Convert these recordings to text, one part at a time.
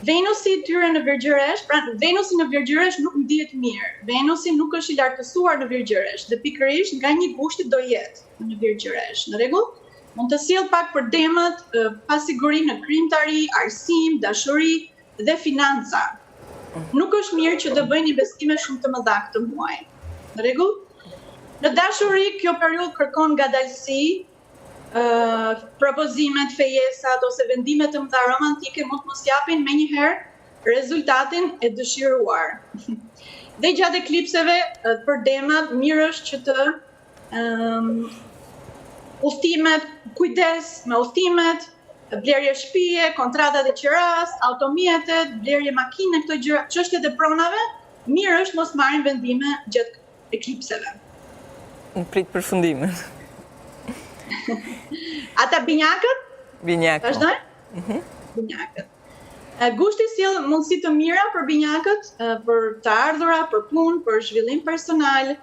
Venusi tyre në Virgjëresh, pra Venusi në Virgjëresh nuk më dihet mirë. Venusi nuk është i lartësuar në Virgjëresh dhe pikërisht nga një gushti do jetë në Virgjëresh. Në rregull? Mund të sjell pak përdemat, pasiguri në krimtari, arsim, dashuri dhe financa. Nuk është mirë që të bëjnë investime shumë të mëdha këtë muaj. Në rregull? Në dashuri kjo periudhë kërkon ngadalësi, propozimet, fejesat ose vendimet të mëdha romantike mund të mos japin menjëherë rezultatin e dëshiruar. Dhe gjatë eklipseve, përdemat mirë është që të udhëtimet, kujdes me udhëtimet, blerje shtëpie, kontratat e qiras, automjetet, blerje makine, këto gjëra, çështjet e pronave, mirë është mos marrin vendime gjatë eklipseve. Në prit përfundimin. Ata binjakët? Binjakët. Vazhdojnë? Binjakët. Gushti sjell mundësi të mira për binjakët, për të ardhura, për punë, për zhvillim personal.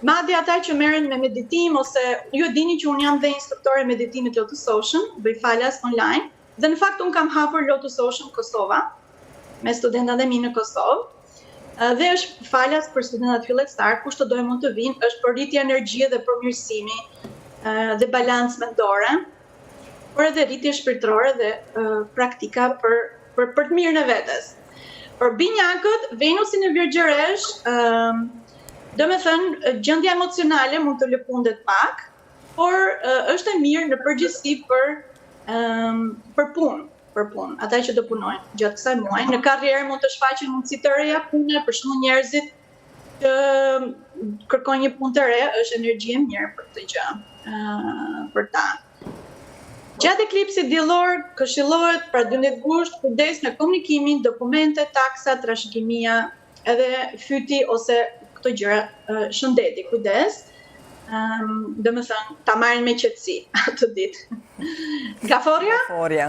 Madje ata që merren me meditim ose ju dini që unë jam dhe instruktore meditimit Lotus Ocean, bëj falas online, dhe në fakt unë kam hapur Lotus Ocean Kosova me studentat e mi në Kosovë. Dhe është falas për studentat fillestar, kush të dojë mund të vinë, është për rritje energjie dhe përmirësimi dhe balancë mendore, por edhe rritje shpirtërore dhe praktika për të mirën e vetes. Për binjakët, Venusi në Virgjëresh, do me thënë, gjendja emocionale mund të lëkundet pak, por është e mirë në përgjithësi për punë. Ata që do punojnë gjatë kësaj muaji. Në karrierë mund të shfaqen mundësi të reja pune, për shembull njerëzit që kërkojnë një punë të re, është energji e mirë për këtë gjë, për ta. Gjatë eklipsit diellor këshillohet pra 12 gusht kujdes në komunikimin, dokumente, taksa, trashëgimia, edhe fyti ose këto gjëra, shëndeti, kujdes. Do me thënë, ta marrin me qetësi atë ditë. Gaforja? Gaforja.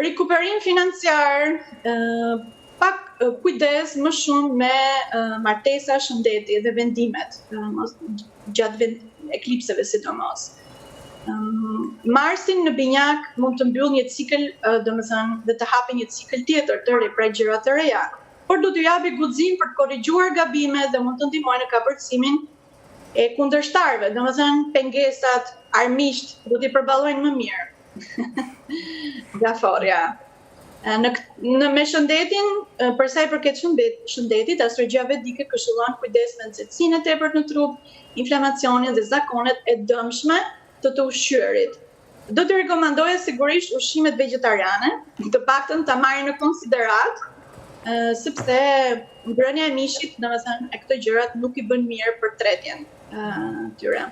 Rikuperim financiar, pak kujdes më shumë me martesa, shëndeti dhe vendimet, gjatë eklipseve sidomos. Marsin në binjak mund të mbyll një cikël, domethënë, dhe të hapi një cikël tjetër të re, pra gjëra të reja. Por do t'ju japi guxim për të korrigjuar gabimet dhe mund të ndihmojë në kapërcimin e kundërshtarëve, domethënë pengesat, armiqt do t'i përballojnë më mirë. Gaforja. Me shëndetin, për sa i përket shëndetit, astrologjia vedike këshillon kujdes me nxehtësinë e tepërt në trup, inflamacionin dhe zakonet e dëmshme të ushqyerit. Do të rekomandoja sigurisht ushqimet vegetariane, të paktën ta marrin në konsiderat, sepse ngrënia e mishit, domethënë, e këto gjërat nuk i bën mirë për tretjen tyre.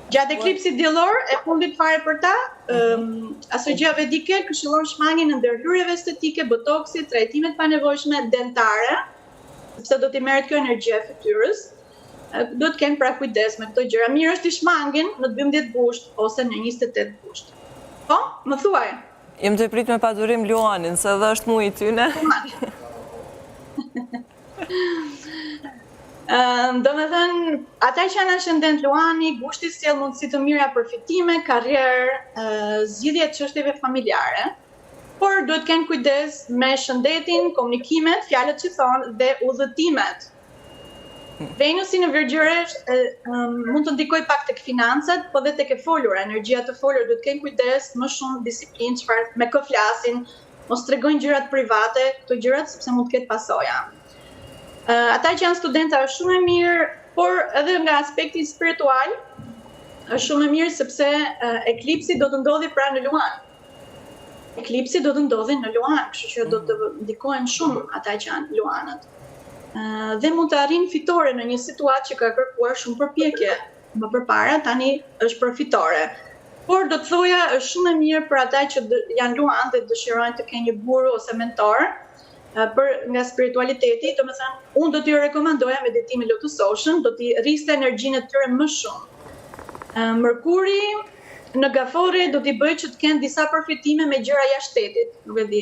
Gjatë eklipsit diellor, e fundit fare për ta, astrologjia vedike këshillon shmangjen e ndërhyrjeve estetike, botoksit, trajtimet panevojshme dentare, sepse do t'i merret kjo energji e fytyrës. Do të kenë pra kujdes me këto gjëra. Mirë është t'i shmangin në 12 gusht ose në 28 gusht. Po, më thuaj. Jem të prit me padurim Luanin, se dhe është muaj i tyne. Do me thënë, ata që janë ascendent Luani, gushti sjell mundësi të mira përfitime, karrierë, zgjidhje të çështjeve familjare, por duhet të kenë kujdes me shëndetin, komunikimet, fjalët që thonë dhe udhëtimet. Venusi në Virgjëresh mund të ndikojë pak tek financat, po dhe tek e folura, energjia të folur, duhet të kenë kujdes, më shumë disiplinë, çfarë me kë flasin, mos tregojnë gjërat private, këto gjërat sepse mund të ketë pasoja. Ata që janë studenta është shumë e mirë, por edhe nga aspekti spiritual është shumë e mirë sepse eklipsi do të ndodhi pra në Luan. Eklipsi do të ndodhi në Luan, kështu që do të ndikojnë shumë ata që janë Luanët. Dhe mund të arrijnë fitore në një situatë që ka kërkuar shumë përpjekje më përpara, tani është përfitore. Por do të thoja është shumë e mirë për ata që janë Luan dhe dëshirojnë të kenë një guru ose mentor, nga spiritualiteti, domethënë, unë do t'ju rekomandoja meditimin Lotus Ocean, do t'i rriste energjinë e tyre më shumë. Mërkuri në Gafore do t'i bëjë që të kenë disa përfitime me gjëra jashtë shtetit, nuk e di,